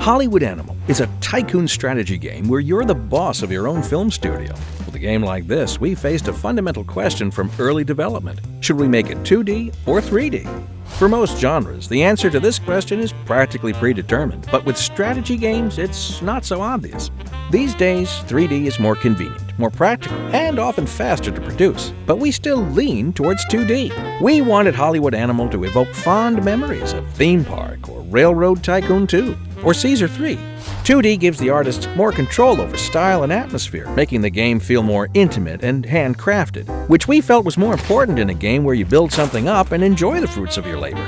Hollywood Animal is a tycoon strategy game where you're the boss of your own film studio. With a game like this, we faced a fundamental question from early development. Should we make it 2D or 3D? For most genres, the answer to this question is practically predetermined, but with strategy games, it's not so obvious. These days, 3D is more convenient, more practical, and often faster to produce, but we still lean towards 2D. We wanted Hollywood Animal to evoke fond memories of Theme Park or Railroad Tycoon 2 or Caesar 3. 2D gives the artist more control over style and atmosphere, making the game feel more intimate and handcrafted, which we felt was more important in a game where you build something up and enjoy the fruits of your labor.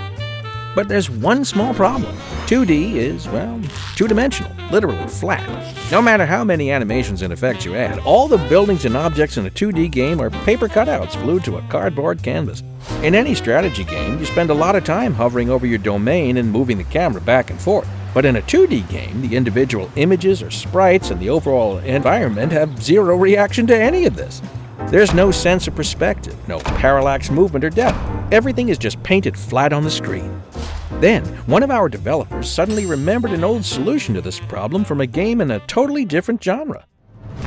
But there's one small problem. 2D is, well, two-dimensional, literally flat. No matter how many animations and effects you add, all the buildings and objects in a 2D game are paper cutouts glued to a cardboard canvas. In any strategy game, you spend a lot of time hovering over your domain and moving the camera back and forth. But in a 2D game, the individual images or sprites and the overall environment have zero reaction to any of this. There's no sense of perspective, no parallax movement or depth. Everything is just painted flat on the screen. Then, one of our developers suddenly remembered an old solution to this problem from a game in a totally different genre.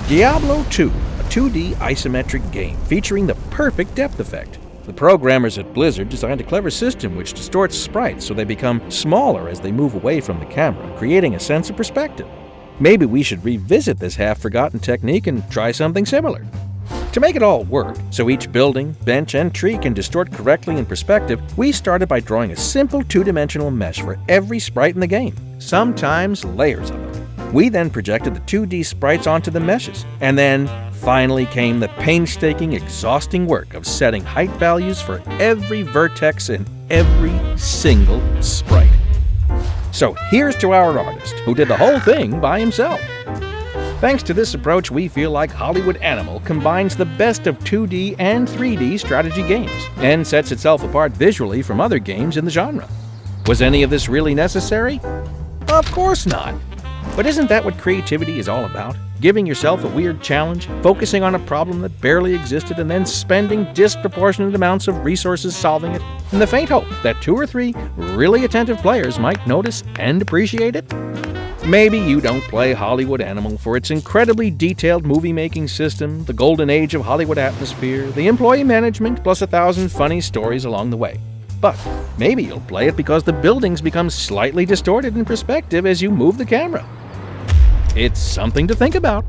Diablo 2, a 2D isometric game featuring the perfect depth effect. The programmers at Blizzard designed a clever system which distorts sprites so they become smaller as they move away from the camera, creating a sense of perspective. Maybe we should revisit this half-forgotten technique and try something similar. To make it all work, so each building, bench, and tree can distort correctly in perspective, we started by drawing a simple two-dimensional mesh for every sprite in the game, sometimes layers of them. We then projected the 2D sprites onto the meshes, and then finally came the painstaking, exhausting work of setting height values for every vertex in every single sprite. So here's to our artist, who did the whole thing by himself. Thanks to this approach, we feel like Hollywood Animal combines the best of 2D and 3D strategy games, and sets itself apart visually from other games in the genre. Was any of this really necessary? Of course not. But isn't that what creativity is all about? Giving yourself a weird challenge, focusing on a problem that barely existed, and then spending disproportionate amounts of resources solving it, in the faint hope that 2 or 3 really attentive players might notice and appreciate it? Maybe you don't play Hollywood Animal for its incredibly detailed movie-making system, the golden age of Hollywood atmosphere, the employee management, plus 1,000 funny stories along the way. But maybe you'll play it because the buildings become slightly distorted in perspective as you move the camera. It's something to think about.